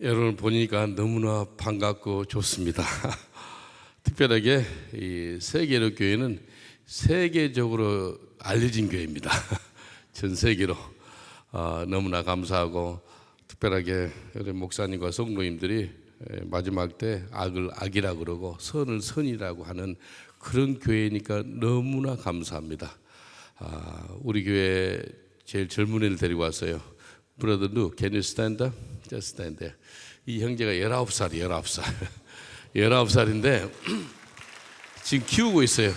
여러분 보니까 너무나 반갑고 좋습니다. 특별하게 이 세계로 교회는 세계적으로 알려진 교회입니다. 전 세계로 너무나 감사하고, 특별하게 우리 목사님과 성도님들이 마지막 때 악을 악이라 그러고 선을 선이라고 하는 그런 교회니까 너무나 감사합니다. 우리 교회 제일 젊은 애를 데리고 왔어요. Brother Lu, can you stand up? Just stand there. 이 형제가 19살이에요. 19살. 19살인데 지금 키우고 있어요.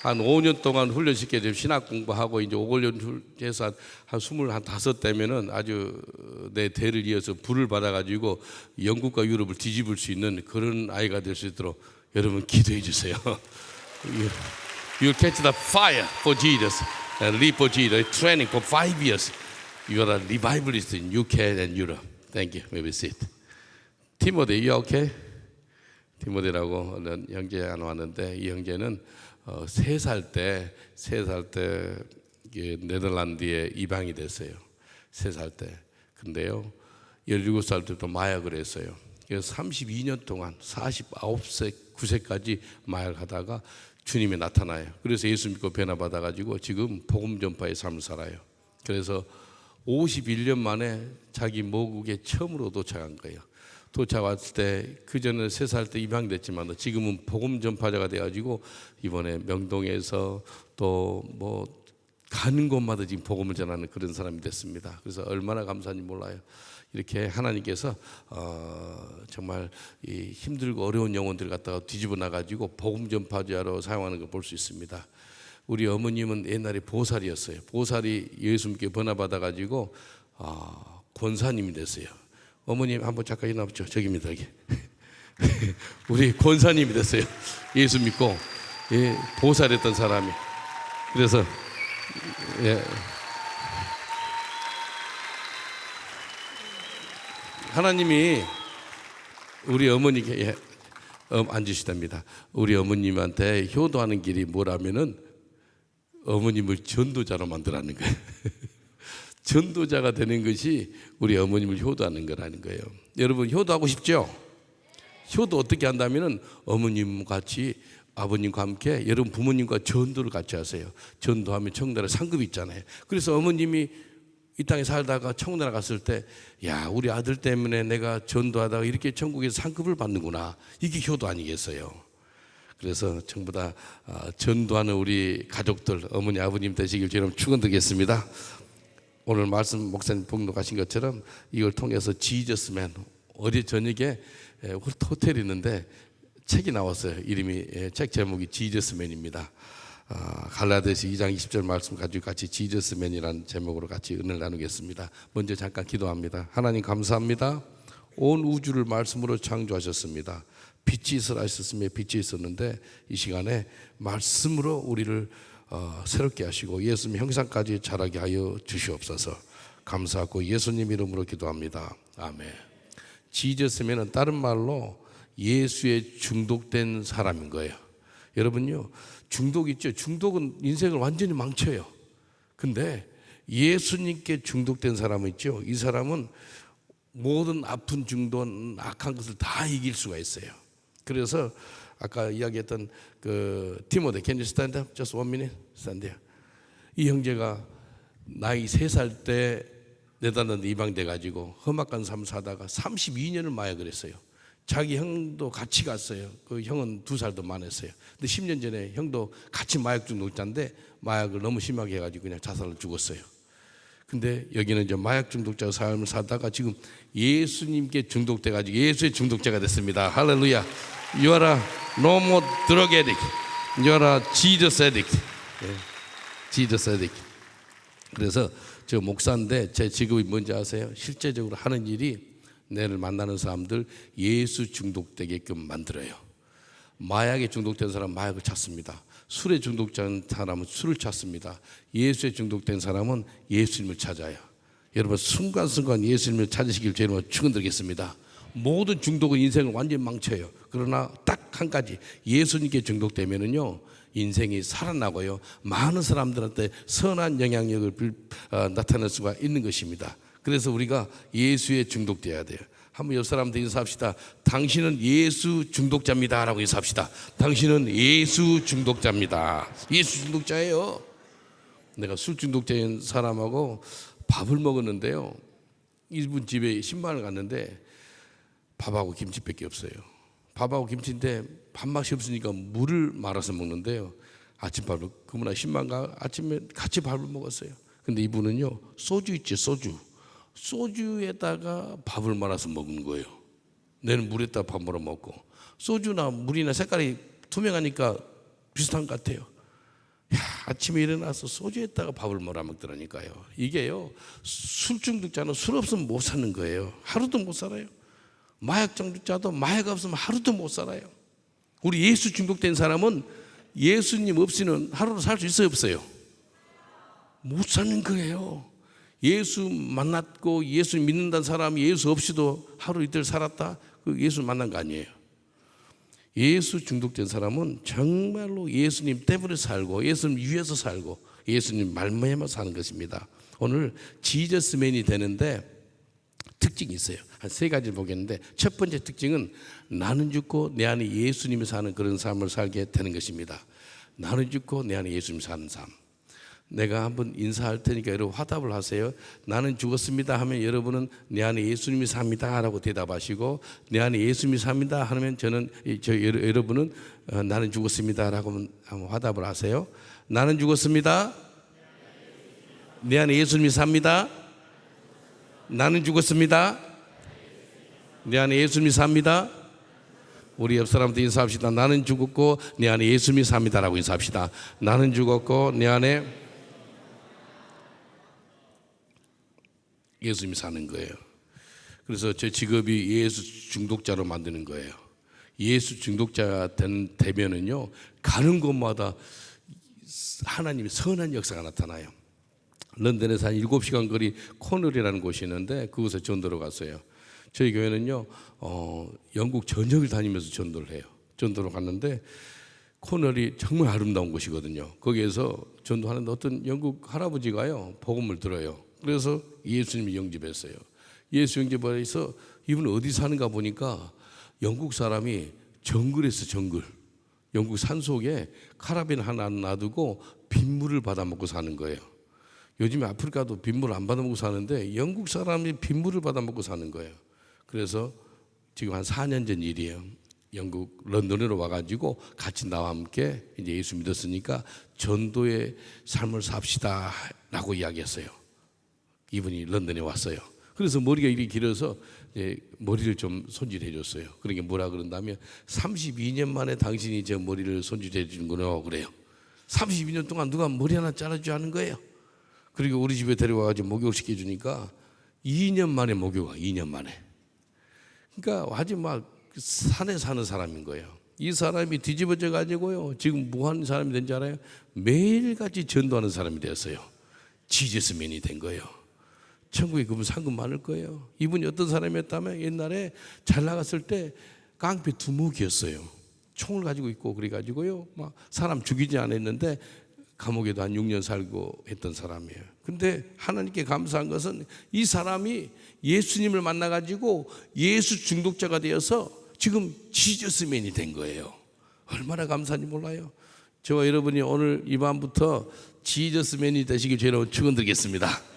한 5년 동안 훈련시켜 좀 신학 공부하고 이제 5훈련해서 한 25 되면은 아주 내 대를 이어서 불을 받아가지고 영국과 유럽을 뒤집을 수 있는 그런 아이가 될 수 있도록 여러분 기도해 주세요. You'll catch the fire for Jesus and live for Jesus. Training for 5 years. You are a revivalist in UK and Europe. Thank you. Maybe sit. Timothy, you okay? 티모데라고 형제 하나 왔는데, 이 형제는 3살 때 네덜란드에 입양이 됐어요. 3살 때. 근데요 17살 때부터 마약을 했어요. 그래서 32년 동안 49세 9세까지 마약을 하다가 주님이 나타나요. 그래서 예수 믿고 변화 받아가지고 지금 복음 전파의 삶을 살아요. 그래서 51년 만에 자기 모국에 처음으로 도착한 거예요. 도착 왔을 때, 그 전에 3살 때 입양됐지만 지금은 복음 전파자가 돼가지고 이번에 명동에서 또 뭐 가는 곳마다 지금 복음을 전하는 그런 사람이 됐습니다. 그래서 얼마나 감사한지 몰라요. 이렇게 하나님께서 정말 이 힘들고 어려운 영혼들 갖다가 뒤집어 놔가지고 복음 전파자로 사용하는 걸 볼 수 있습니다. 우리 어머님은 옛날에 보살이었어요. 보살이 예수 믿게 번화 받아가지고 권사님이 됐어요. 어머님 한번 잠깐 일어나보죠. 저기입니다. 여기. 우리 권사님이 됐어요. 예수 믿고 보살했던 사람이. 그래서 하나님이 우리 어머니께 앉으시답니다. 우리 어머님한테 효도하는 길이 뭐라면은 어머님을 전도자로 만들라는 거예요. 전도자가 되는 것이 우리 어머님을 효도하는 거라는 거예요. 여러분 효도하고 싶죠? 효도 어떻게 한다면은 어머님 같이 아버님과 함께 여러분 부모님과 전도를 같이 하세요. 전도하면 청나라 상급이 있잖아요. 그래서 어머님이 이 땅에 살다가 청나라 갔을 때, 야, 우리 아들 때문에 내가 전도하다가 이렇게 천국에서 상급을 받는구나. 이게 효도 아니겠어요? 그래서 전부 다 전도하는 우리 가족들, 어머니 아버님 되시길 저는 축원드리겠습니다. 오늘 말씀 목사님 봉독하신 것처럼 이걸 통해서 지저스맨, 어제 저녁에 호텔이 있는데 책이 나왔어요. 이름이, 책 제목이 지저스맨입니다. 갈라디아서 2장 20절 말씀 가지고 같이 지저스맨이라는 제목으로 같이 은혜를 나누겠습니다. 먼저 잠깐 기도합니다. 하나님 감사합니다. 온 우주를 말씀으로 창조하셨습니다. 빛이 있으라 하셨으며 빛이 있었는데 이 시간에 말씀으로 우리를 새롭게 하시고 예수님 형상까지 자라게 하여 주시옵소서. 감사하고 예수님 이름으로 기도합니다. 아멘. 지저스면은 다른 말로 예수에 중독된 사람인 거예요. 여러분요, 중독 있죠? 중독은 인생을 완전히 망쳐요. 근데 예수님께 중독된 사람은 있죠? 이 사람은 모든 아픈 중독, 악한 것을 다 이길 수가 있어요. 그래서 아까 이야기했던 그 티모데, can you stand up? Just 1 minute. stand there. 이 형제가 나이 3살 때 네덜란드 입양돼가지고 험악한 삶 사다가 32년을 마약을 했어요. 자기 형도 같이 갔어요. 그 형은 2살 더 많았어요. 근데 10년 전에 형도 같이 마약 중독자인데 마약을 너무 심하게 해가지고 그냥 자살을 죽었어요. 근데 여기는 이제 마약 중독자 삶을 사다가 지금 예수님께 중독돼가지고 예수의 중독자가 됐습니다. 할렐루야. You are a no more drug addict. You are a Jesus addict. Jesus addict. 그래서 저 목사인데 제 직업이 뭔지 아세요? 실제적으로 하는 일이 내를 만나는 사람들 예수 중독되게끔 만들어요. 마약에 중독된 사람은 마약을 찾습니다. 술에 중독된 사람은 술을 찾습니다. 예수에 중독된 사람은 예수님을 찾아요. 여러분 순간순간 예수님을 찾으시길 주님으로 축원드리겠습니다. 모든 중독은 인생을 완전히 망쳐요. 그러나 딱 한 가지, 예수님께 중독되면은요 인생이 살아나고요 많은 사람들한테 선한 영향력을 나타낼 수가 있는 것입니다. 그래서 우리가 예수에 중독되어야 돼요. 한번 옆 사람한테 인사합시다. 당신은 예수 중독자입니다 라고 인사합시다. 당신은 예수 중독자입니다. 예수 중독자예요. 내가 술 중독자인 사람하고 밥을 먹었는데요, 이분 집에 10만 원을 갔는데 밥하고 김치밖에 없어요. 밥하고 김치인데 밥맛이 없으니까 물을 말아서 먹는데요, 아침밥을 그분하고 10만 원 아침에 같이 밥을 먹었어요. 근데 이분은요, 소주 있지, 소주에다가 밥을 말아서 먹는 거예요. 내는 물에다가 밥 말아 먹고, 소주나 물이나 색깔이 투명하니까 비슷한 것 같아요. 아침에 일어나서 소주에다가 밥을 말아 먹더라니까요. 이게요, 술 중독자는 술 없으면 못 사는 거예요. 하루도 못 살아요. 마약 중독자도 마약 없으면 하루도 못 살아요. 우리 예수 중독된 사람은 예수님 없이는 하루를 살 수 있어요, 없어요? 못 사는 거예요. 예수 만났고 예수 믿는다는 사람이 예수 없이도 하루 이틀 살았다? 그 예수 만난 거 아니에요. 예수 중독된 사람은 정말로 예수님 때문에 살고 예수님 위해서 살고 예수님 말미암아 사는 것입니다. 오늘 지저스맨이 되는데 특징이 있어요. 한 3가지 보겠는데, 첫 번째 특징은 나는 죽고 내 안에 예수님이 사는 그런 삶을 살게 되는 것입니다. 나는 죽고 내 안에 예수님이 사는 삶. 내가 한번 인사할 테니까 여러분 화답을 하세요. 나는 죽었습니다 하면 여러분은 내 안에 예수님이 삽니다 라고 대답하시고, 내 안에 예수님이 삽니다 하면 여러분은 나는 죽었습니다 라고 한번 화답을 하세요. 나는 죽었습니다. 내 안에 예수님이 삽니다. 나는 죽었습니다. 내 안에 예수님이 삽니다. 우리 옆 사람한테 인사합시다. 나는 죽었고 내 안에 예수님이 삽니다 라고 인사합시다. 나는 죽었고 내 안에 예수님이 사는 거예요. 그래서 제 직업이 예수 중독자로 만드는 거예요. 예수 중독자가 되면은요, 가는 곳마다 하나님의 선한 역사가 나타나요. 런던에서 한 7시간 거리 코널이라는 곳이 있는데 그곳에 전도로 갔어요. 저희 교회는요, 영국 전역을 다니면서 전도를 해요. 전도로 갔는데 코널이 정말 아름다운 곳이거든요. 거기에서 전도하는데 어떤 영국 할아버지가요, 복음을 들어요. 그래서 예수님이 영접했어요. 예수 영접해서 이분은 어디 사는가 보니까 영국 사람이 정글에서 정글, 영국 산속에 카라빈 하나 놔두고 빗물을 받아먹고 사는 거예요. 요즘에 아프리카도 빗물을 안 받아먹고 사는데 영국 사람이 빗물을 받아먹고 사는 거예요. 그래서 지금 한 4년 전 일이에요. 영국 런던으로 와가지고 같이 나와 함께 이제 예수 믿었으니까 전도의 삶을 삽시다 라고 이야기했어요. 이분이 런던에 왔어요. 그래서 머리가 이렇게 길어서 머리를 좀 손질해 줬어요. 그러니까 뭐라 그런다면 32년 만에 당신이 제 머리를 손질해 주는구나 그래요. 32년 동안 누가 머리 하나 잘라주지 않은 거예요. 그리고 우리 집에 데려와가지고 목욕시켜 주니까 2년 만에 목욕, 2년 만에. 그러니까 아주 막 산에 사는 사람인 거예요. 이 사람이 뒤집어져 가지고요, 지금 뭐 하는 사람이 된지 알아요? 매일같이 전도하는 사람이 되었어요. 지저스맨이 된 거예요. 천국에 그분 상금 많을 거예요. 이분이 어떤 사람이었다면 옛날에 잘 나갔을 때 깡패 두목이었어요. 총을 가지고 있고 그래가지고요, 막 사람 죽이지 않았는데 감옥에도 한 6년 살고 했던 사람이에요. 근데 하나님께 감사한 것은 이 사람이 예수님을 만나가지고 예수 중독자가 되어서 지금 지저스맨이 된 거예요. 얼마나 감사한지 몰라요. 저와 여러분이 오늘 이 밤부터 지저스맨이 되시길 저희는 축원드리겠습니다.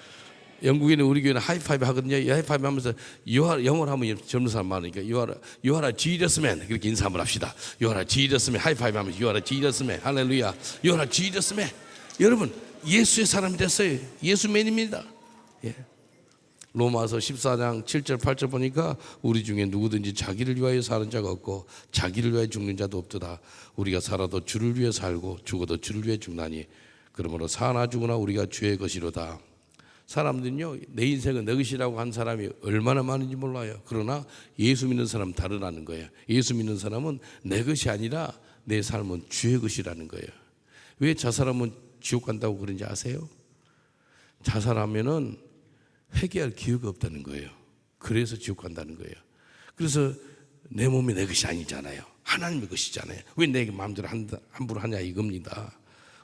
영국에는 우리 교회는 하이파이브 하거든요. 이 하이파이브 하면서 영어로 하면 젊은 사람 많으니까 You are a Jesus man 그렇게 인사 한번 합시다. You are a Jesus man. 하이파이브 하면서 You are a Jesus man. 할렐루야. You are a Jesus man. 여러분 예수의 사람이 됐어요. 예수맨입니다. 예. 로마서 14장 7절 8절 보니까 우리 중에 누구든지 자기를 위하여 사는 자가 없고 자기를 위하여 죽는 자도 없도다. 우리가 살아도 주를 위해 살고 죽어도 주를 위해 죽나니 그러므로 사나 죽으나 우리가 주의 것이로다. 사람들은요, 내 인생은 내 것이라고 한 사람이 얼마나 많은지 몰라요. 그러나 예수 믿는 사람은 다르다는 거예요. 예수 믿는 사람은 내 것이 아니라 내 삶은 주의 것이라는 거예요. 왜 자살하면 지옥 간다고 그런지 아세요? 자살하면은 회개할 기회가 없다는 거예요. 그래서 지옥 간다는 거예요. 그래서 내 몸이 내 것이 아니잖아요. 하나님의 것이잖아요. 왜 내 마음대로 함부로 하냐 이겁니다.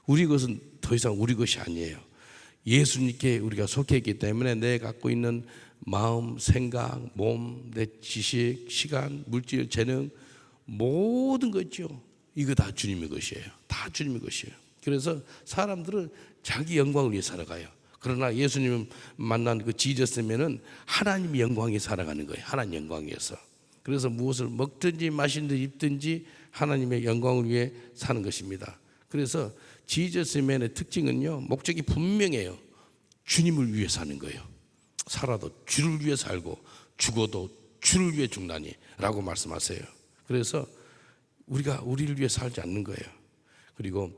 우리 것은 더 이상 우리 것이 아니에요. 예수님께 우리가 속해 있기 때문에 내 갖고 있는 마음, 생각, 몸, 내 지식, 시간, 물질, 재능 모든 거 있죠. 이거 다 주님의 것이에요. 다 주님의 것이에요. 그래서 사람들은 자기 영광을 위해 살아가요. 그러나 예수님 만난 그 지저스면은 하나님 영광에 살아가는 거예요. 하나님 영광 위해서. 그래서 무엇을 먹든지 마시든지 입든지 하나님의 영광을 위해 사는 것입니다. 그래서 지저스맨의 특징은요, 목적이 분명해요. 주님을 위해 사는 거예요. 살아도 주를 위해 살고 죽어도 주를 위해 죽나니 라고 말씀하세요. 그래서 우리가 우리를 위해 살지 않는 거예요. 그리고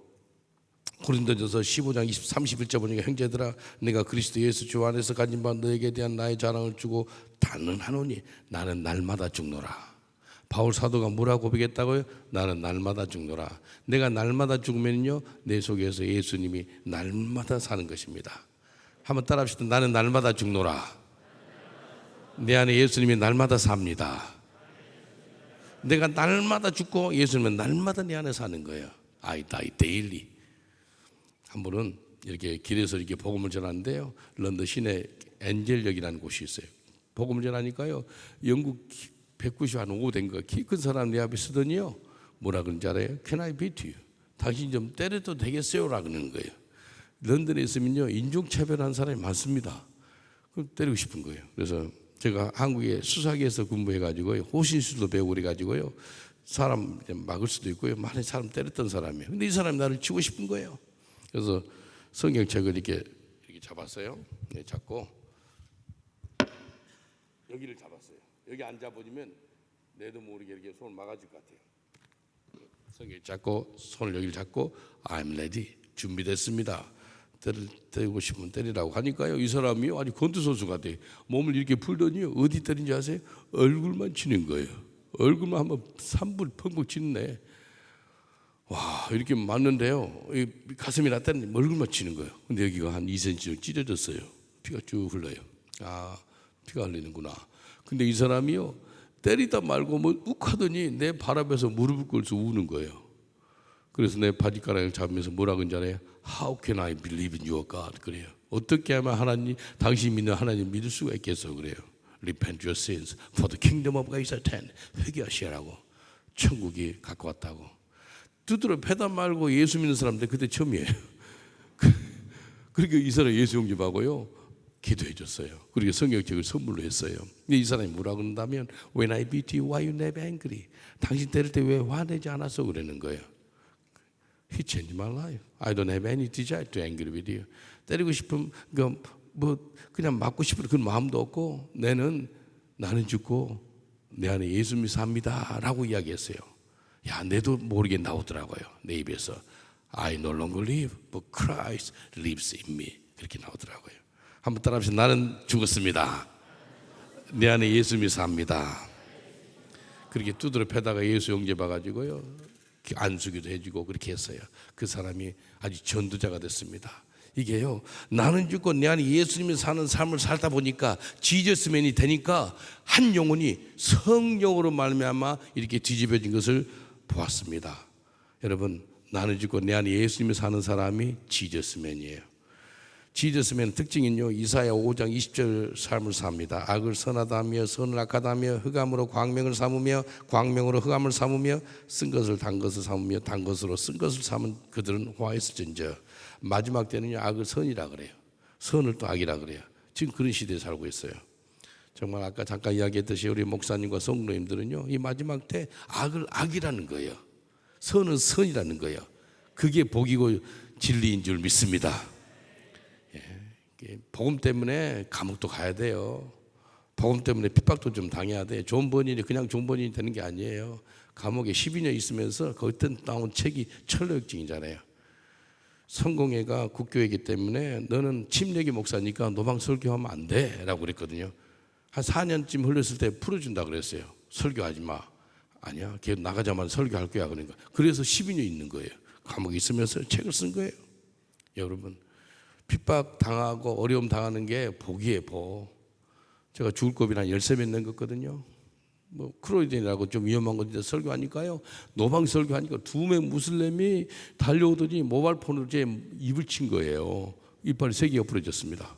고린도전서 15장 31절 보니까 형제들아 내가 그리스도 예수 주 안에서 가진 바 너에게 대한 나의 자랑을 주고 단언하노니 나는 날마다 죽노라. 바울 사도가 뭐라고 고백했다고요? 나는 날마다 죽노라. 내가 날마다 죽으면요 내 속에서 예수님이 날마다 사는 것입니다. 한번 따라합시다. 나는 날마다 죽노라. 내 안에 예수님이 날마다 삽니다. 내가 날마다 죽고 예수님은 날마다 내 안에 사는 거예요. I die daily. 한 분은 이렇게 길에서 이렇게 복음을 전하는데요, 런던 시내 엔젤역이라는 곳이 있어요. 복음을 전하니까요, 영국 195 된 거 키 큰 사람 내 앞에 서더니요, 뭐라 그런지 알아요? Can I beat you? 당신 좀 때려도 되겠어요? 라 그러는 거예요. 런던에 있으면요 인종차별하는 사람이 많습니다. 그럼 때리고 싶은 거예요. 그래서 제가 한국에 수사기에서 공부해가지고요, 호신술도 배우고 그래가지고요, 사람 막을 수도 있고요, 많은 사람 때렸던 사람이에요. 근데 이 사람이 나를 치고 싶은 거예요. 그래서 성경책을 이렇게 잡았어요. 네, 잡고 여기를 잡았어요. 여기 앉아버리면 내도 모르게 이렇게 손을 막아줄 것 같아요. 성경 잡고 손을 여기를 잡고 I'm ready. 준비됐습니다. 때리고 싶으면 때리라고 하니까요, 이 사람이 아주 권투선수 같아요. 몸을 이렇게 풀더니요, 어디 때린지 아세요? 얼굴만 치는 거예요. 얼굴만 한번 3분 펑펑 치네. 와, 이렇게 맞는데요, 가슴이 났다는 얼굴만 치는 거예요. 근데 여기가 한 2cm 찢어졌어요. 피가 쭉 흘러요. 아, 피가 흘리는구나. 근데 이 사람이요, 때리다 말고 뭐 욱하더니 내 발 앞에서 무릎을 꿇어서 우는 거예요. 그래서 내 바지가랑을 잡으면서 뭐라고 하는지 알아요? How can I believe in your God? 그래요. 어떻게 하면 하나님, 당신 믿는 하나님 믿을 수가 있겠어? 그래요. Repent your sins, for the kingdom of God is at hand. 회개하시라고. 천국이 가까웠다고. 두드러 패다 말고 예수 믿는 사람들 그때 처음이에요. 그러니까 이 사람 예수 영접하고요, 기도해 줬어요. 그리고 성경책을 선물로 했어요. 근데 이 사람이 뭐라고 그런다면 When I beat you, why you never angry? 당신 때릴 때 왜 화내지 않았어? 그러는 거예요. He changed my life. I don't have any desire to angry with you. 때리고 싶은 뭐 그냥 맞고 싶은 그런 마음도 없고, 나는 죽고 내 안에 예수님이 삽니다라고 이야기했어요. 야, 내도 모르게 나오더라고요. 내 입에서 I no longer live, but Christ lives in me. 그렇게 나오더라고요. 한번 따라합시다. 나는 죽었습니다. 내 안에 예수님이 삽니다. 그렇게 두드려 패다가 예수 영접해가지고요, 안수기도 해주고 그렇게 했어요. 그 사람이 아주 전도자가 됐습니다. 이게요, 나는 죽고 내 안에 예수님이 사는 삶을 살다 보니까 지저스맨이 되니까 한 영혼이 성령으로 말미암아 이렇게 뒤집어진 것을 보았습니다. 여러분, 나는 죽고 내 안에 예수님이 사는 사람이 지저스맨이에요. 지저스맨의 특징은요, 이사야 5장 20절 삶을 삽니다. 악을 선하다 하며 선을 악하다 하며 흑암으로 광명을 삼으며 광명으로 흑암을 삼으며 쓴 것을 단 것을 삼으며 단 것으로 쓴 것을 삼은 그들은 화했을진저. 마지막 때는요, 악을 선이라 그래요. 선을 또 악이라 그래요. 지금 그런 시대에 살고 있어요. 정말 아까 잠깐 이야기했듯이 우리 목사님과 성도님들은요, 이 마지막 때 악을 악이라는 거예요. 선은 선이라는 거예요. 그게 복이고 진리인 줄 믿습니다. 복음 때문에 감옥도 가야 돼요. 복음 때문에 핍박도 좀 당해야 돼. 좋은 번인이 그냥 좋은 번인이 되는 게 아니에요. 감옥에 12년 있으면서 거기서 나온 책이 철로역증이잖아요. 성공회가 국교회이기 때문에 너는 침례기 목사니까 노방 설교하면 안 돼 라고 그랬거든요. 한 4년쯤 흘렀을 때 풀어준다 그랬어요. 설교하지 마. 아니야, 걔 나가자마자 설교할 거야. 그러니까 그래서 12년 있는 거예요. 감옥에 있으면서 책을 쓴 거예요. 여러분, 핍박 당하고 어려움 당하는 게 복이에요, 복. 제가 죽을 겁이 한 13명 낸 거거든요. 뭐 크로이덴이라고 좀 위험한 건데 설교하니까요, 노방 설교하니까 2명 무슬림이 달려오더니 모바일폰으로 제 입을 친 거예요. 이빨이 3개가 부러졌습니다.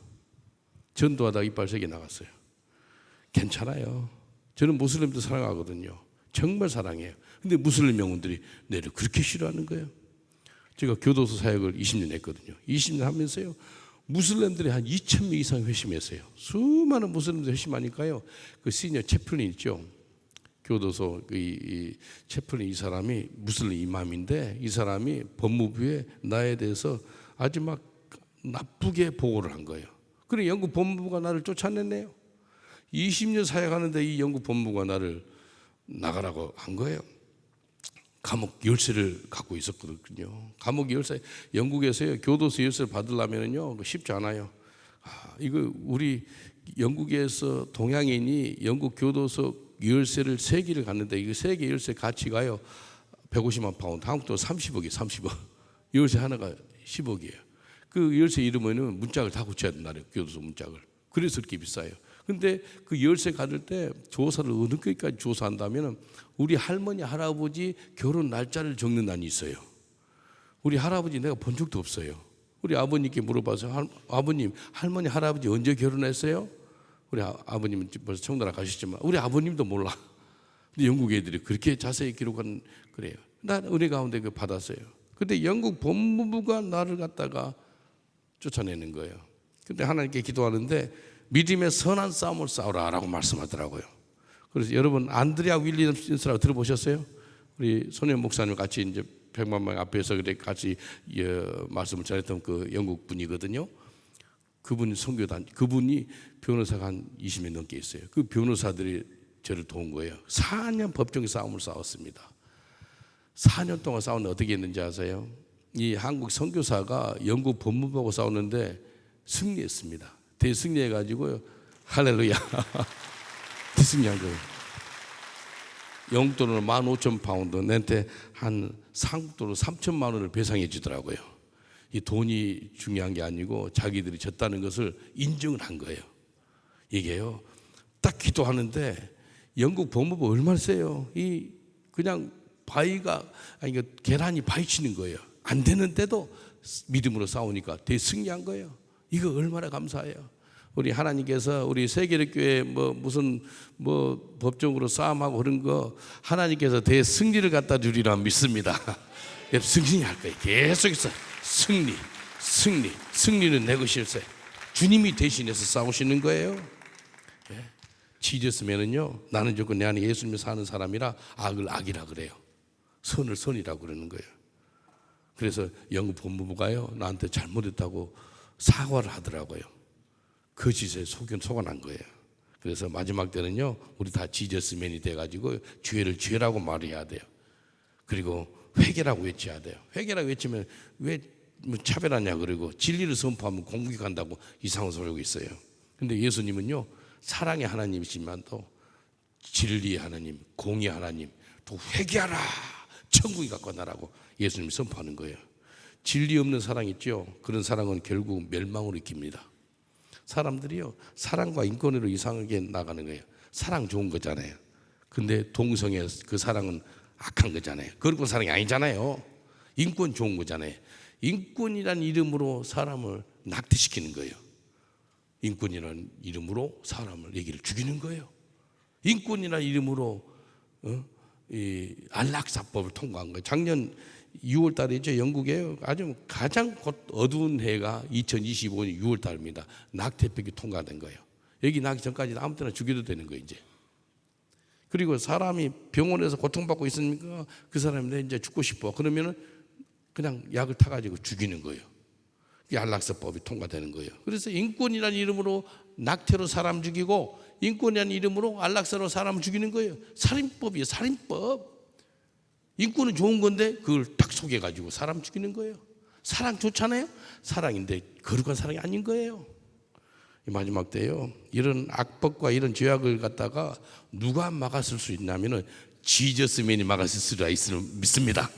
전도하다가 이빨 3개 나갔어요. 괜찮아요. 저는 무슬림도 사랑하거든요. 정말 사랑해요. 근데 무슬림 영혼들이 내를 그렇게 싫어하는 거예요. 제가 교도소 사역을 20년 했거든요. 20년 하면서요, 무슬림들이 한 2,000명 이상 회심했어요. 수많은 무슬림들 회심하니까요, 그 시니어 채플린 있죠, 교도소 이 채플린, 이 사람이 무슬림 이맘인데, 이 사람이 법무부에 나에 대해서 아주 막 나쁘게 보고를 한 거예요. 그래 영국 법무부가 나를 쫓아냈네요. 20년 사역하는데 이 영국 법무부가 나를 나가라고 한 거예요. 감옥 열쇠를 갖고 있었거든요. 감옥 열쇠, 영국에서요, 교도소 열쇠를 받으려면요 쉽지 않아요. 이거 우리 영국에서 동양인이 영국 교도소 열쇠를 3개를 갔는데, 이거 3개 열쇠 가치가요 150만 파운드, 한국 돈 30억이에요. 30억. 열쇠 하나가 10억이에요. 그 열쇠 이름에는 문짝을 다 붙여야 된다는 교도소 문짝을. 그래서 그렇게 비싸요. 근데 그 열쇠 받을 때 조사를 어느 것까지 조사한다면, 우리 할머니 할아버지 결혼 날짜를 적는 난이 있어요. 우리 할아버지 내가 본 적도 없어요. 우리 아버님께 물어봐서, 아버님 할머니 할아버지 언제 결혼했어요? 우리 아버님은 벌써 청나라 가셨지만 우리 아버님도 몰라. 근데 영국 애들이 그렇게 자세히 기록한 그래요. 난 은혜 가운데 그 받았어요. 근데 영국 법무부가 나를 갖다가 쫓아내는 거예요. 근데 하나님께 기도하는데 믿음의 선한 싸움을 싸우라라고 말씀하더라고요. 그래서 여러분 안드레아 윌리엄스라고 들어보셨어요? 우리 손현 목사님 같이 이제 100만 명 앞에서 같이 말씀을 전했던 그 영국 분이거든요. 그분이 선교단, 그분이 변호사가 한 20년 넘게 있어요. 그 변호사들이 저를 도운 거예요. 4년 법정 싸움을 싸웠습니다. 4년 동안 싸우는데 어떻게 했는지 아세요? 이 한국 선교사가 영국 법무부하고 싸우는데 승리했습니다. 대승리해가지고요, 할렐루야. 대승리한 거예요. 영국 돈으로 15,000파운드, 내한테 한 한국 돈으로 3,000만 원을 배상해 주더라고요. 이 돈이 중요한 게 아니고 자기들이 졌다는 것을 인정을 한 거예요. 이게요, 딱 기도하는데 영국 법무부 얼마나 세요? 이 그냥 바위가, 아니 계란이 바위 치는 거예요. 안 되는데도 믿음으로 싸우니까 대승리한 거예요. 이거 얼마나 감사해요. 우리 하나님께서 우리 세계력교회 무슨 법정으로 싸움하고 그런 거 하나님께서 대승리를 갖다 주리라 믿습니다. 승리할 거예요. 계속해서 승리는 내 것일세. 주님이 대신해서 싸우시는 거예요. 지저스면은요, 나는 조건 내 안에 예수님이 사는 사람이라 악을 악이라 그래요. 선을 선이라고 그러는 거예요. 그래서 영국 법무부가요, 나한테 잘못했다고 사과를 하더라고요. 그 짓에 속아 난 거예요. 그래서 마지막 때는요, 우리 다 지저스맨이 돼가지고 죄라고 말해야 돼요. 그리고 회개라고 외쳐야 돼요. 회개라고 외치면 왜 차별하냐 그러고, 진리를 선포하면 공격한다고 이상한 소리 하고 있어요. 근데 예수님은요, 사랑의 하나님이시지만도 진리의 하나님, 공의의 하나님, 또 회개하라, 천국이 갖고 나라고 예수님이 선포하는 거예요. 진리 없는 사랑 있죠? 그런 사랑은 결국 멸망으로 이깁니다. 사람들이요, 사랑과 인권으로 이상하게 나가는 거예요. 사랑 좋은 거잖아요. 근데 동성애 그 사랑은 악한 거잖아요. 그런 사랑이 아니잖아요. 인권 좋은 거잖아요. 인권이란 이름으로 사람을 낙태시키는 거예요. 인권이라는 이름으로 사람을, 얘기를 죽이는 거예요. 인권이라는 이름으로 이 안락사법을 통과한 거예요. 작년 6월 달이죠. 영국에 아주 가장 어두운 해가 2025년 6월 달입니다. 낙태법이 통과된 거예요. 여기 나기 전까지 아무 때나 죽여도 되는 거예요, 이제. 그리고 사람이 병원에서 고통받고 있으니까 그 사람이 내 이제 죽고 싶어. 그러면은 그냥 약을 타가지고 죽이는 거예요. 이게 안락사법이 통과되는 거예요. 그래서 인권이라는 이름으로 낙태로 사람 죽이고, 인권이라는 이름으로 안락사로 사람 죽이는 거예요. 살인법이에요, 살인법. 인권은 좋은 건데 그걸 딱 속여가지고 사람 죽이는 거예요. 사랑 좋잖아요. 사랑인데 거룩한 사랑이 아닌 거예요. 마지막 때요, 이런 악법과 이런 죄악을 갖다가 누가 막았을 수 있냐면은 지저스맨이 막았을 수가 있을 믿습니다.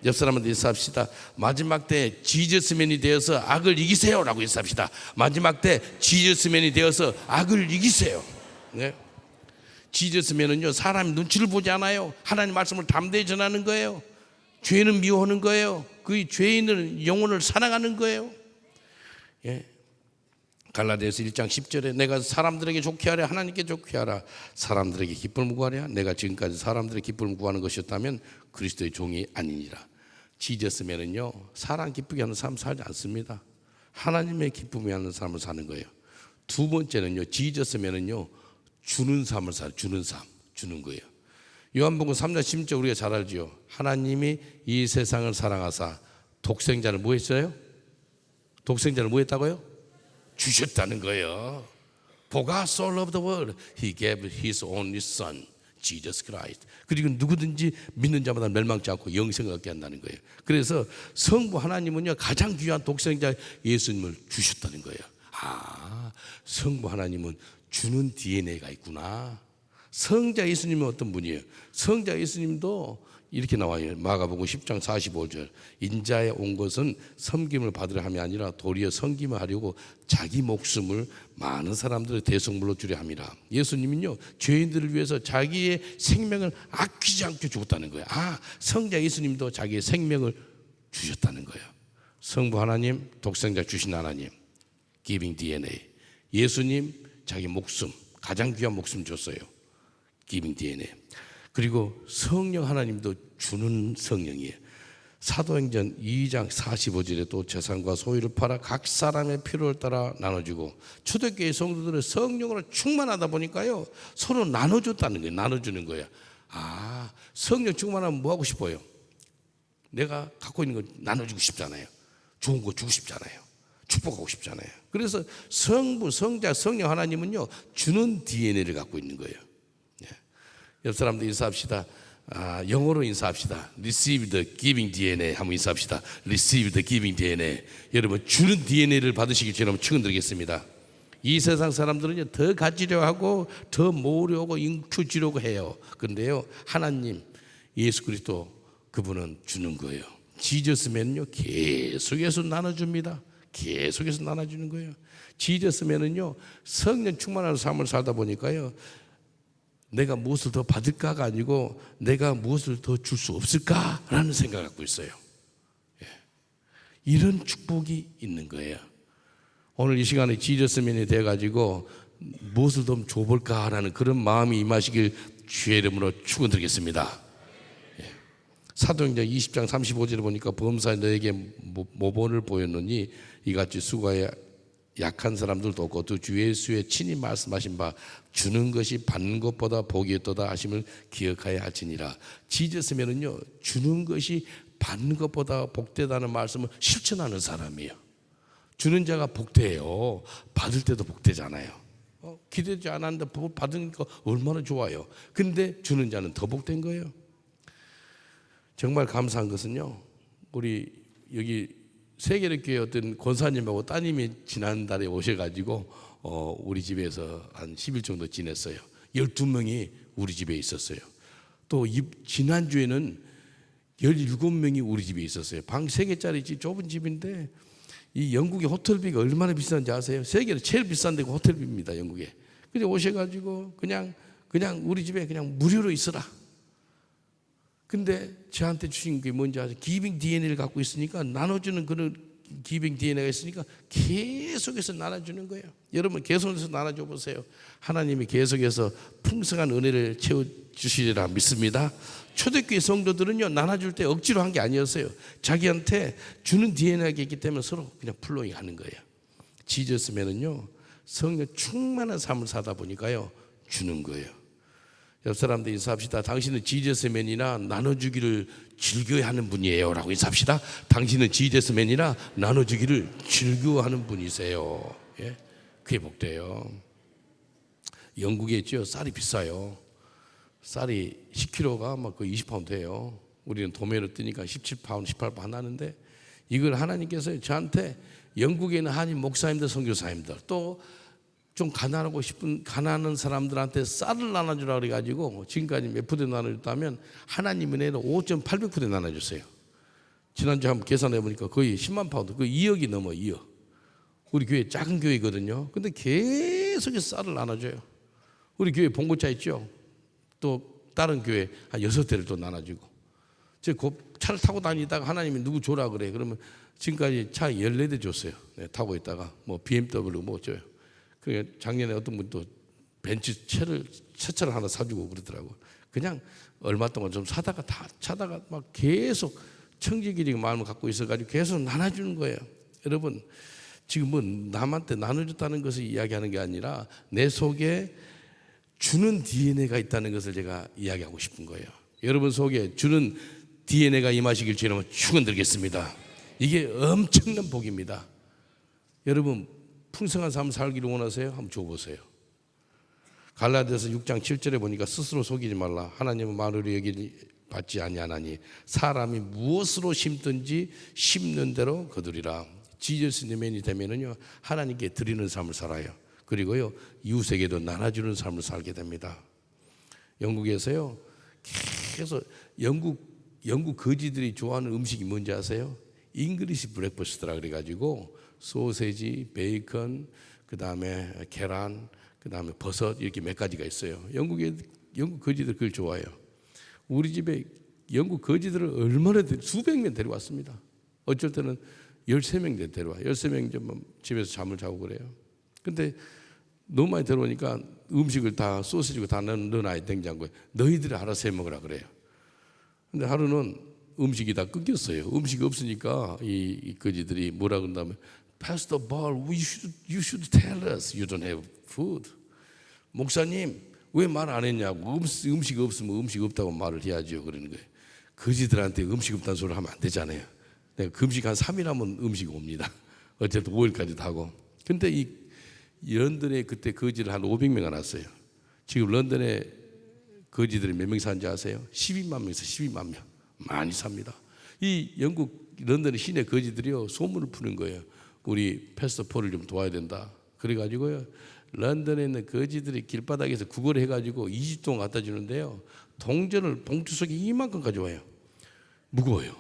옆 사람한테 인사합시다. 마지막 때 지저스맨이 되어서 악을 이기세요 라고 인사합시다. 마지막 때 지저스맨이 되어서 악을 이기세요. 네. 지저스맨은요, 사람 눈치를 보지 않아요. 하나님 말씀을 담대히 전하는 거예요. 죄는 미워하는 거예요. 그 죄인은 영혼을 사랑하는 거예요. 예. 갈라디아서 1장 10절에 내가 사람들에게 좋게 하랴 하나님께 좋게 하라 사람들에게 기쁨을 구하랴 내가 지금까지 사람들의 기쁨을 구하는 것이었다면 그리스도의 종이 아니니라. 지저스면은요 사람 기쁘게 하는 삶 살지 않습니다. 하나님의 기쁨이 하는 삶을 사는 거예요. 두 번째는요 지저스면은요 주는 삶을 살아요. 주는 삶, 주는 거예요. 요한복음 3장 16절 우리가 잘 알지요. 하나님이 이 세상을 사랑하사 독생자를 뭐 했어요? 독생자를 뭐 했다고요? 주셨다는 거예요. For God so loved the world, He gave His only Son, Jesus Christ. 그리고 누구든지 믿는 자마다 멸망치 않고 영생을 얻게 한다는 거예요. 그래서 성부 하나님은요 가장 귀한 독생자 예수님을 주셨다는 거예요. 아, 성부 하나님은 주는 DNA가 있구나. 성자 예수님은 어떤 분이에요? 성자 예수님도 이렇게 나와요. 마가복음 10장 45절 인자에 온 것은 섬김을 받으려 함이 아니라 도리어 섬김을 하려고 자기 목숨을 많은 사람들의 대속물로 주려 함이라. 예수님은요 죄인들을 위해서 자기의 생명을 아끼지 않고 죽었다는 거예요. 아, 성자 예수님도 자기의 생명을 주셨다는 거예요. 성부 하나님, 독생자 주신 하나님, giving DNA. 예수님 자기 목숨, 가장 귀한 목숨 줬어요. giving DNA. 그리고 성령 하나님도 주는 성령이에요. 사도행전 2장 45절에 또 재산과 소유를 팔아 각 사람의 필요를 따라 나눠주고 초대교회 성도들은 성령으로 충만하다 보니까요 서로 나눠줬다는 거예요. 나눠주는 거예요. 아, 성령 충만하면 뭐 하고 싶어요? 내가 갖고 있는 거 나눠주고 싶잖아요. 좋은 거 주고 싶잖아요. 축복하고 싶잖아요. 그래서 성부, 성자, 성령 하나님은요 주는 DNA를 갖고 있는 거예요. 옆 사람들 인사합시다. 영어로 인사합시다. Receive the giving DNA 한번 인사합시다. Receive the giving DNA. 여러분 주는 DNA를 받으시길 저는 축원드리겠습니다. 이 세상 사람들은요 더 가지려 하고 더 모으려고 인큐지려고 해요. 그런데요 하나님 예수 그리스도 그분은 주는 거예요. 지저스면은요 계속해서 나눠줍니다. 계속해서 나눠주는 거예요. 지저스면은요 성령 충만한 삶을 살다 보니까요 내가 무엇을 더 받을까가 아니고 내가 무엇을 더 줄 수 없을까라는 생각을 갖고 있어요. 예. 이런 축복이 있는 거예요. 오늘 이 시간에 지저스면이 돼가지고 무엇을 더 줘볼까라는 그런 마음이 임하시길 주의 이름으로 축원드리겠습니다. 예. 사도행전 20장 35절에 보니까 범사에 너에게 모본을 보였느니 이같이 수고에 약한 사람들도 없고 또 주 예수의 친히 말씀하신 바 주는 것이 받는 것보다 복이 있도다 하심을 기억하여 할지니라. 지저스면은요 주는 것이 받는 것보다 복되다는 말씀을 실천하는 사람이에요. 주는 자가 복돼요. 받을 때도 복되잖아요. 기대지 않았는데 받으니까 얼마나 좋아요. 근데 주는 자는 더 복된 거예요. 정말 감사한 것은요 우리 여기 세계력교회 어떤 권사님하고 따님이 지난달에 오셔가지고 우리 집에서 한 10일 정도 지냈어요. 12명이 우리 집에 있었어요. 또 지난주에는 17명이 우리 집에 있었어요. 방 3개짜리 집, 좁은 집인데 이 영국의 호텔비가 얼마나 비싼지 아세요? 세계로 제일 비싼 데가 호텔비입니다. 영국에. 근데 오셔가지고 그냥 우리 집에 그냥 무료로 있어라. 근데 저한테 주신 게 뭔지 아세요? 기빙 DNA를 갖고 있으니까 나눠주는 그런 기빙 DNA가 있으니까 계속해서 나눠주는 거예요. 여러분 계속해서 나눠줘 보세요. 하나님이 계속해서 풍성한 은혜를 채워주시리라 믿습니다. 초대교회 성도들은요 나눠줄 때 억지로 한 게 아니었어요. 자기한테 주는 DNA가 있기 때문에 서로 그냥 플로잉 하는 거예요. 지저스면은요 성령 충만한 삶을 사다 보니까요 주는 거예요. 옆 사람들 인사합시다. 당신은 지저스맨이나 나눠주기를 즐겨하는 분이에요 라고 인사합시다. 당신은 지저스맨이나 나눠주기를 즐겨하는 분이세요. 예? 그게 복돼요. 영국에 있죠. 쌀이 비싸요. 쌀이 10kg가 막 거의 20파운드 돼요. 우리는 도매로 뜨니까 17파운드, 18파운드 하는데 이걸 하나님께서 저한테 영국에 있는 한인 목사님들, 선교사님들 또 좀 가난하고 싶은 가난한 사람들한테 쌀을 나눠주라 그래가지고 지금까지 몇 푸대 나눠줬다면 하나님 은혜로 5,800푸대 나눠줬어요. 지난주에 한번 계산해 보니까 거의 10만 파운드, 거의 2억이 넘어 2억. 우리 교회 작은 교회거든요. 근데 계속해서 쌀을 나눠줘요. 우리 교회 봉고차 있죠. 또 다른 교회 한 6대를 또 나눠주고 차를 타고 다니다가 하나님이 누구 줘라 그래. 그러면 지금까지 차 14대 줬어요. 네, 타고 있다가 뭐 BMW 뭐 어쩌요. 그 작년에 어떤 분도 벤츠 새 차를 하나 사주고 그러더라고. 그냥 얼마 동안 좀 사다가 다 차다가 막 계속 청지기리 마음을 갖고 있어가지고 계속 나눠주는 거예요. 여러분 지금 뭐 남한테 나눠줬다는 것을 이야기하는 게 아니라 내 속에 주는 DNA가 있다는 것을 제가 이야기하고 싶은 거예요. 여러분 속에 주는 DNA가 임하시길 주님은 축원드리겠습니다. 이게 엄청난 복입니다. 여러분 풍성한 삶 살기를 원하세요? 한번 줘보세요. 갈라디아서 6장 7절에 보니까 스스로 속이지 말라. 하나님은 만물을 여기 받지 아니하나니 사람이 무엇으로 심든지 심는 대로 거두리라. 지저스 리맨이 되면은요 하나님께 드리는 삶을 살아요. 그리고요 이웃에게도 나눠주는 삶을 살게 됩니다. 영국에서요 계속 영국 거지들이 좋아하는 음식이 뭔지 아세요? 잉글리시 브렉퍼스트라 그래가지고 소세지, 베이컨, 그 다음에 계란, 그 다음에 버섯 이렇게 몇 가지가 있어요. 영국 거지들 그걸 좋아해요. 우리 집에 영국 거지들을 얼마나 수백 명 데려왔습니다. 어쩔 때는 13명 데려와. 13명 좀 집에서 잠을 자고 그래요. 근데 너무 많이 데려오니까 음식을 다 소시지고 다 넣어놔야 냉장고에. 너희들이 알아서 해 먹으라 그래요. 근데 하루는 음식이 다 끊겼어요. 음식이 없으니까 이 거지들이 뭐라 그런다면 Pastor Paul, you should tell us you don't have food. 목사님 왜 말 안 했냐고. 음식 없으면 음식 없다고 말을 해야죠. 그러는 거예요. 거지들한테 음식 없다는 소리를 하면 안 되잖아요. 내가 금식 한 3일 하면 음식이 옵니다. 어쨌든 5일까지 하고. 근데 이 런던에 그때 거지를 한 500명 왔어요. 지금 런던에 거지들이 몇 명 사는지 아세요? 12만 명에서 12만 명. 많이 삽니다. 이 영국 런던의 시내 거지들이요 소문을 푸는 거예요. 우리 패스터 폴을 좀 도와야 된다. 그래가지고요 런던에 있는 거지들이 길바닥에서 구걸을 해가지고 2주 동안 갖다 주는데요 동전을 봉투 속에 이만큼 가져와요. 무거워요.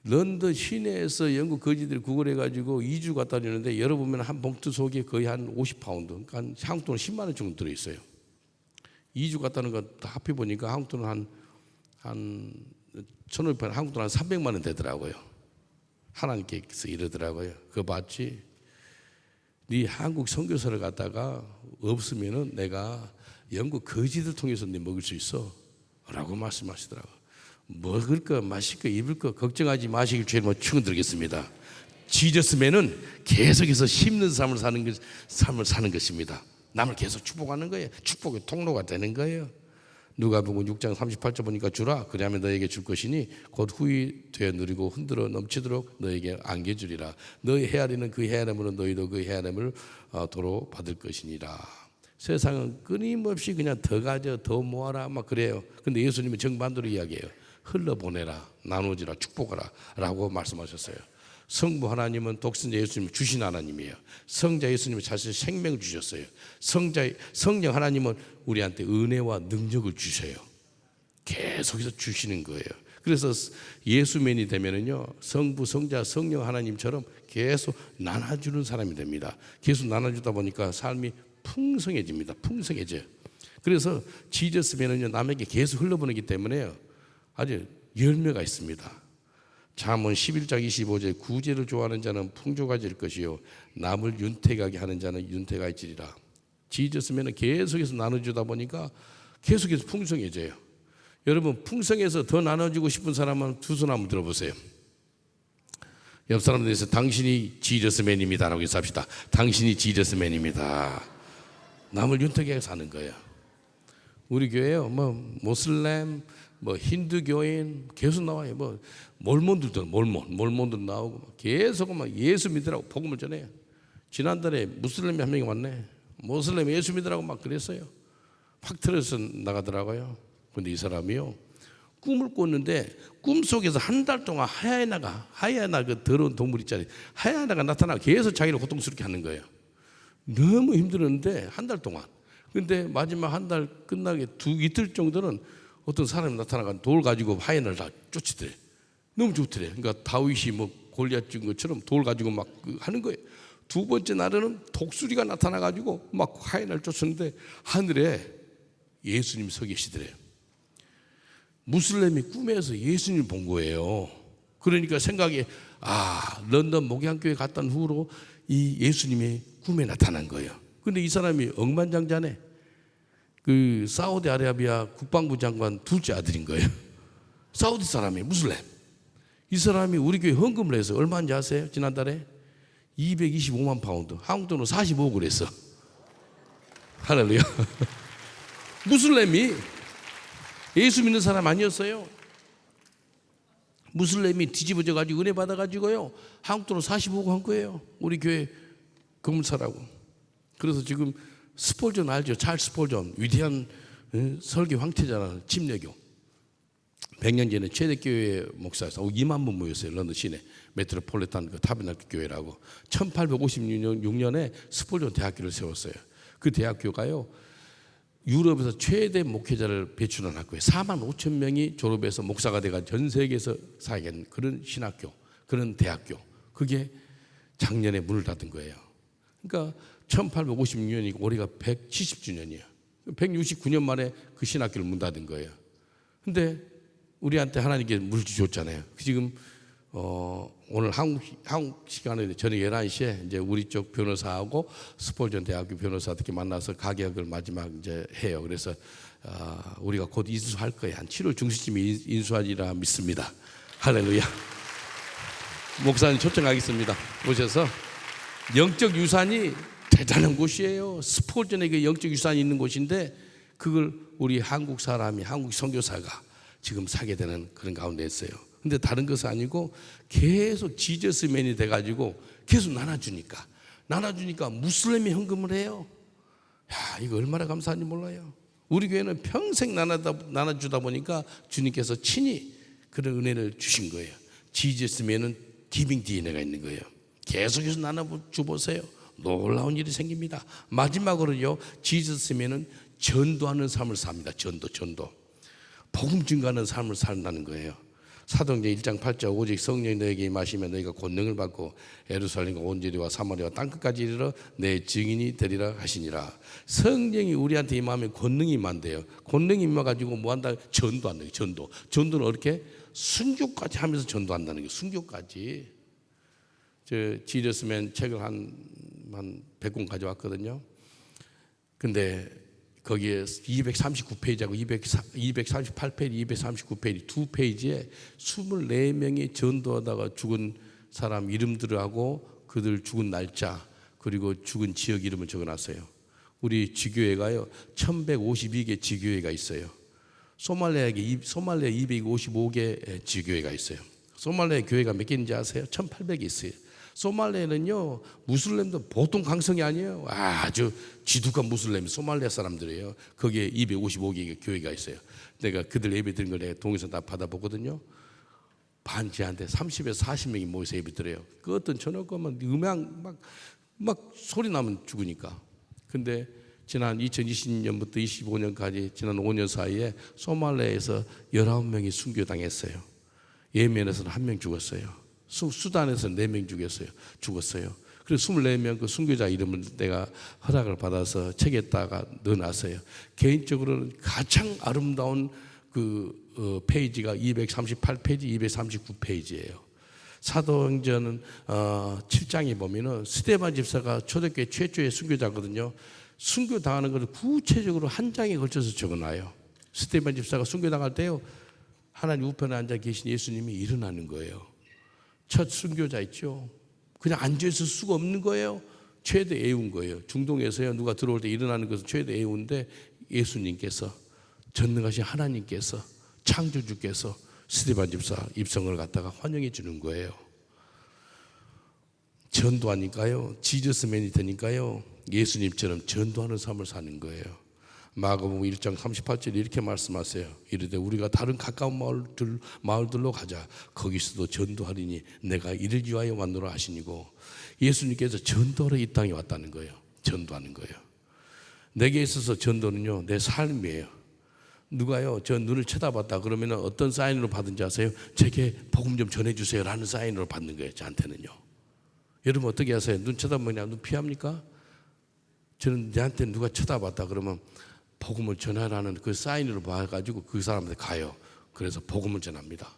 런던 시내에서 영국 거지들이 구걸해가지고 2주 갖다 주는데 열어보면 한 봉투 속에 거의 한 50파운드, 그러니까 한국 돈 10만 원 정도 들어있어요. 2주 갖다는 거 다 합해보니까 한국 돈 한 1,500만, 한국 돈 한 300만 원 되더라고요. 하나님께서 이러더라고요. 그거 봤지? 네 한국 선교사를 갖다가 없으면은 내가 영국 거지들 통해서 네 먹을 수 있어 라고 말씀하시더라고요. 먹을 거 마실 거 입을 거 걱정하지 마시길 주님으로 축원드리겠습니다. 지저스맨은 계속해서 심는 삶을 사는 것입니다. 남을 계속 축복하는 거예요. 축복의 통로가 되는 거예요. 누가복음 6장 38절 보니까 주라 그리하면 너에게 줄 것이니 곧 후히 되어 누리고 흔들어 넘치도록 너에게 안겨주리라. 너의 헤아리는 그 헤아림으로 너희도 그 헤아림을 도로 받을 것이니라. 세상은 끊임없이 그냥 더 가져 더 모아라 막 그래요. 근데 예수님은 정반대로 이야기해요. 흘러보내라 나누지라 축복하라 라고 말씀하셨어요. 성부 하나님은 독생자 예수님을 주신 하나님이에요. 성자 예수님은 자신의 생명을 주셨어요. 성령 하나님은 우리한테 은혜와 능력을 주셔요. 계속해서 주시는 거예요. 그래서 예수맨이 되면은요 성부, 성자, 성령 하나님처럼 계속 나눠주는 사람이 됩니다. 계속 나눠주다 보니까 삶이 풍성해집니다. 풍성해져요. 그래서 지저스맨은요 남에게 계속 흘러보내기 때문에요 아주 열매가 있습니다. 잠언 11장 25절 구제를 좋아하는 자는 풍족해질 것이요 남을 윤택하게 하는 자는 윤택해지리라. 지저스면은 계속해서 나눠주다 보니까 계속해서 풍성해져요. 여러분 풍성해서 더 나눠주고 싶은 사람은 두 손 한번 들어보세요. 옆 사람들에서 당신이 지저스맨입니다 라고 해서 합시다. 당신이 지저스맨입니다. 남을 윤택하게 사는 거예요. 우리 교회요 뭐 모슬렘 뭐 힌두교인 계속 나와요. 뭐 몰몬들도 몰몬들 나오고 계속 막 예수 믿으라고 복음을 전해요. 지난달에 무슬림이 한 명이 왔네. 모슬렘 예수 믿으라고 막 그랬어요. 확 틀어서 나가더라고요. 근데 이 사람이요 꿈을 꿨는데 꿈속에서 한 달 동안 하야나 그 더러운 동물 있잖아요. 하야나가 나타나 계속 자기를 고통스럽게 하는 거예요. 너무 힘들었는데 한 달 동안. 근데 마지막 한 달 끝나게 이틀 정도는 어떤 사람이 나타나가 돌 가지고 하야나를 다 쫓으더래. 너무 좋더래. 그러니까 다윗이 뭐 골리앗 죽은 것처럼 돌 가지고 막 하는 거예요. 두 번째 날에는 독수리가 나타나 가지고 막 하야나를 쫓았는데 하늘에 예수님 서 계시더래요. 무슬림이 꿈에서 예수님을 본 거예요. 그러니까 생각에 런던 목양교회 갔던 후로 이 예수님이 꿈에 나타난 거예요. 근데 이 사람이 억만장자네. 그 사우디아라비아 국방부 장관 둘째 아들인 거예요. 사우디 사람이 무슬림. 이 사람이 우리 교회 헌금을 해서 얼마인지 아세요? 지난달에 225만 파운드, 한국 돈으로 45억을 했어. 할렐루야. 무슬림이 예수 믿는 사람 아니었어요. 무슬림이 뒤집어져 가지고 은혜 받아 가지고요, 한국 돈으로 45억 한 거예요. 우리 교회 건물사라고. 그래서 지금 스폴전 알죠? 찰스 스폴전, 위대한 설교 황태자라는 침례교. 100년 전에 최대 교회 목사에서 2만 분 모였어요. 런던 시내 메트로폴리탄 그 타ber나클 교회라고. 1856년에 스폴전 대학교를 세웠어요. 그 대학교가요, 유럽에서 최대 목회자를 배출한 학교예요. 4만 5천 명이 졸업해서 목사가 돼가 전 세계에서 사역한 그런 신학교, 그런 대학교. 그게 작년에 문을 닫은 거예요. 그러니까 1856년이고 올해가 170주년이에요. 169년 만에 그 신학교를 문 닫은 거예요. 근데 우리한테 하나님께 물 주셨잖아요. 지금 오늘 한국 시간에 저녁 11시에 이제 우리 쪽 변호사하고 스폴전 대학교 변호사 어떻게 만나서 가격을 마지막 이제 해요. 그래서 우리가 곧 인수할 거예요. 한 7월 중순쯤에 인수하리라 믿습니다. 할렐루야. 목사님 초청하겠습니다. 오셔서 영적 유산이 대단한 곳이에요. 스폴전에 그 영적 유산이 있는 곳인데 그걸 우리 한국 사람이, 한국 선교사가 지금 사게 되는 그런 가운데 있어요. 근데 다른 것은 아니고 계속 지저스맨이 돼가지고 계속 나눠주니까 무슬림이 헌금을 해요. 야, 이거 얼마나 감사한지 몰라요. 우리 교회는 평생 나눠주다 보니까 주님께서 친히 그런 은혜를 주신 거예요. 지저스맨은 기빙 DNA가 있는 거예요. 계속해서 나눠줘 보세요. 놀라운 일이 생깁니다. 마지막으로요, 지저스맨은 전도하는 삶을 삽니다. 전도. 복음 증가하는 삶을 산다는 거예요. 사도행전 1장 8절 오직 성령이 너에게 임하시면 너희가 권능을 받고 예루살렘과 온 지리와 사마리아와 땅끝까지 이르러 내 증인이 되리라 하시니라. 성령이 우리한테 임하면 권능이 임한대요. 권능이 임해가지고 뭐 한다? 전도한다. 전도는 어떻게? 순교까지 하면서 전도한다는 거예요. 순교까지. 저 지저스맨 책을 한 100권 가져왔거든요. 근데 거기에 239페이지하고 238페이지, 239페이지 두 페이지에 24명이 전도하다가 죽은 사람 이름들하고 그들 죽은 날짜 그리고 죽은 지역 이름을 적어놨어요. 우리 지교회가요 1152개 지교회가 있어요. 소말리아 255개 지교회가 있어요. 소말리아 교회가 몇 개인지 아세요? 1800개 있어요. 소말리아는요 무슬림도 보통 강성이 아니에요. 아주 지독한 무슬림 소말리아 사람들이에요. 거기에 255개의 교회가 있어요. 내가 그들 예배 드린 걸 내가 동영상 다 받아보거든요. 반지한테 30에서 40명이 모여서 예배 드려요. 그 어떤 저녁 거면 음향 막 소리 나면 죽으니까. 근데 지난 2020년부터 25년까지 지난 5년 사이에 소말리아에서 19명이 순교당했어요. 예멘에서는 1명 죽었어요. 수단에서 4명 죽었어요. 그래서 24명 그 순교자 이름을 내가 허락을 받아서 책에다가 넣어놨어요. 개인적으로는 가장 아름다운 그 페이지가 238페이지, 239페이지예요. 사도행전 7장에 보면은 스데반 집사가 초대교회 최초의 순교자거든요. 순교 당하는 것을 구체적으로 한 장에 걸쳐서 적어놔요. 스데반 집사가 순교 당할 때요, 하나님 우편에 앉아 계신 예수님이 일어나는 거예요. 첫 순교자 있죠. 그냥 앉아있을 수가 없는 거예요. 최대 애운 거예요. 중동에서요 누가 들어올 때 일어나는 것은 최대 애운데 예수님께서 전능하신 하나님께서 창조주께서 스데반 집사 입성을 갖다가 환영해 주는 거예요. 전도하니까요 지저스맨이 되니까요 예수님처럼 전도하는 삶을 사는 거예요. 마가복음 1장 38절에 이렇게 말씀하세요. 이르되 우리가 다른 가까운 마을들로 가자. 거기서도 전도하리니 내가 이를 위하여 왔노라 하시니고, 예수님께서 전도로 이 땅에 왔다는 거예요. 전도하는 거예요. 내게 있어서 전도는요 내 삶이에요. 누가요 저 눈을 쳐다봤다 그러면 어떤 사인으로 받은지 아세요? 제게 복음 좀 전해주세요 라는 사인으로 받는 거예요. 저한테는요. 여러분 어떻게 하세요? 눈 쳐다보냐? 눈 피합니까? 저는 내한테 누가 쳐다봤다 그러면 복음을 전하라는 그 사인으로 봐가지고 그 사람한테 가요. 그래서 복음을 전합니다.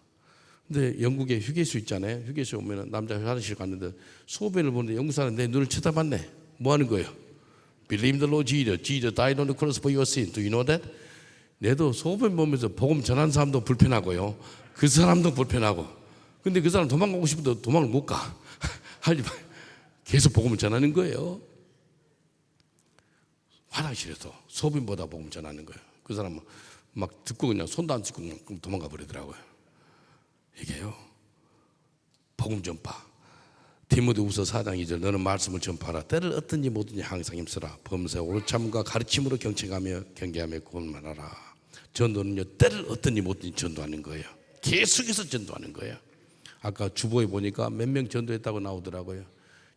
근데 영국에 휴게소 있잖아요. 휴게소 오면 남자 화장실 갔는데 소변을 보는데 영국 사람 내 눈을 쳐다봤네. 뭐 하는 거예요? Believe the Lord Jesus. Jesus died on the cross for your sin. Do you know that? 내도 소변 보면서 복음 전하는 사람도 불편하고요. 그 사람도 불편하고. 근데 그 사람 도망가고 싶어도 도망을 못 가. 계속 복음을 전하는 거예요. 화장실에서 소변보다 복음 전하는 거예요. 그 사람은 막 듣고 그냥 손도 안 씻고 그냥 도망가 버리더라고요. 이게요, 복음 전파. 디모데후서 4장 2절 너는 말씀을 전파하라. 때를 얻든지 뭐든지 항상 힘쓰라. 범사 옳참과 가르침으로 경청하며 경계하며 구원만하라. 전도는요, 때를 얻든지 뭐든지 전도하는 거예요. 계속해서 전도하는 거예요. 아까 주보에 보니까 몇 명 전도했다고 나오더라고요.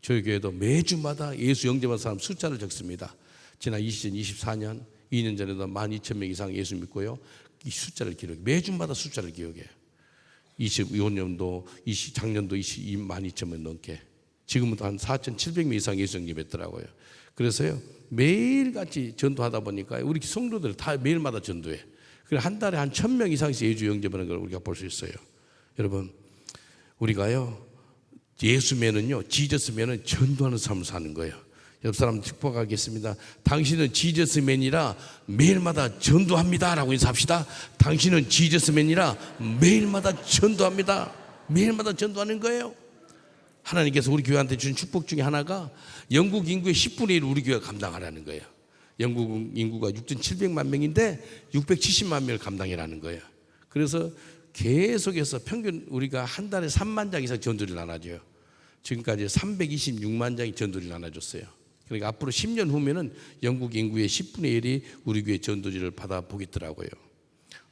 저희 교회도 매주마다 예수 영접한 사람 숫자를 적습니다. 지난 2024년 2년 전에도 12,000명 이상 예수 믿고요. 이 숫자를 기록해. 매주마다 숫자를 기억해요. 25년도, 작년도 12,000명 넘게. 지금도 한 4,700명 이상 예수 영접했더라고요. 그래서요, 매일같이 전도하다 보니까 우리 성도들 다 매일마다 전도해. 그래서 한 달에 한 1,000명 이상씩 예수 영접하는 걸 우리가 볼 수 있어요. 여러분, 우리가요, 예수면은요, 지저스면은 전도하는 삶을 사는 거예요. 옆 사람 축복하겠습니다. 당신은 지저스맨이라 매일마다 전도합니다 라고 인사합시다. 당신은 지저스맨이라 매일마다 전도합니다. 매일마다 전도하는 거예요. 하나님께서 우리 교회한테 주신 축복 중에 하나가 영국 인구의 10분의 1을 우리 교회가 감당하라는 거예요. 영국 인구가 6,700만 명인데 670만 명을 감당해라는 거예요. 그래서 계속해서 평균 우리가 한 달에 3만 장 이상 전도를 나눠줘요. 지금까지 326만 장이 전도를 나눠줬어요. 그러니까 앞으로 10년 후면은 영국 인구의 10분의 1이 우리 교회 전도지를 받아보겠더라고요.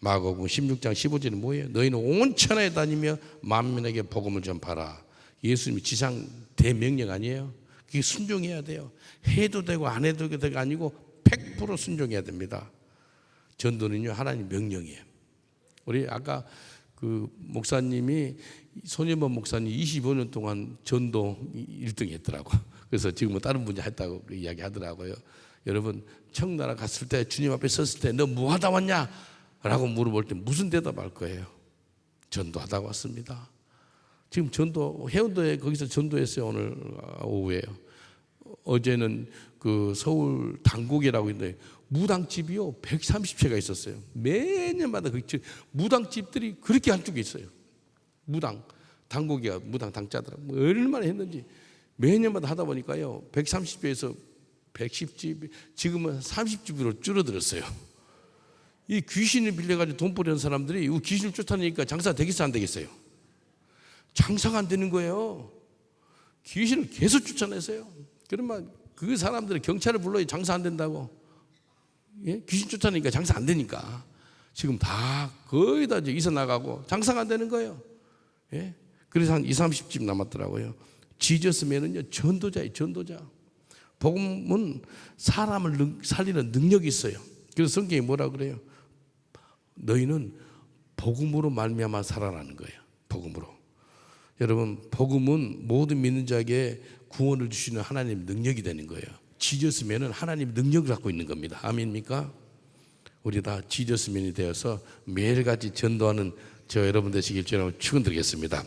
마가복음 16장 15절은 뭐예요? 너희는 온 천하에 다니며 만민에게 복음을 전파라. 예수님이 지상 대명령 아니에요? 그게 순종해야 돼요. 해도 되고 안 해도 되고 아니고 100% 순종해야 됩니다. 전도는요, 하나님 명령이에요. 우리 아까 그 목사님이 손예범 목사님 25년 동안 전도 1등 했더라고. 그래서 지금은 다른 분이 했다고 이야기 하더라고요. 여러분, 청나라 갔을 때 주님 앞에 섰을 때 너 뭐 하다 왔냐? 라고 물어볼 때 무슨 대답할 거예요? 전도하다 왔습니다. 지금 전도, 해운도에 거기서 전도했어요. 오늘 오후에요. 어제는 그 서울 당곡이라고 있는데 무당집이요 130채가 있었어요. 매년마다 그 무당집들이 그렇게 한쪽에 있어요. 무당, 당곡이가 무당 당자더라고요. 얼마나 했는지 매년마다 하다 보니까요 130집에서 110집, 지금은 30집으로 줄어들었어요. 이 귀신을 빌려가지고 돈 버리는 사람들이 이 귀신을 쫓아내니까 장사 되겠어 안 되겠어요? 장사가 안 되는 거예요. 귀신을 계속 쫓아내세요. 그러면 그 사람들은 경찰을 불러야 장사 안 된다고. 예? 귀신 쫓아내니까 장사 안 되니까 지금 다 거의 다 이제 이사 나가고 장사가 안 되는 거예요. 예? 그래서 한 20-30집 남았더라고요. 지저스면은요 전도자예요. 전도자. 복음은 사람을 살리는 능력이 있어요. 그래서 성경이 뭐라 그래요? 너희는 복음으로 말미암아 살아라는 거예요. 복음으로. 여러분, 복음은 모든 믿는 자에게 구원을 주시는 하나님의 능력이 되는 거예요. 지저스면은 하나님 능력을 갖고 있는 겁니다. 아멘입니까? 우리 다 지저스면이 되어서 매일같이 전도하는 저 여러분 되시길 주님으로 축원드리겠습니다.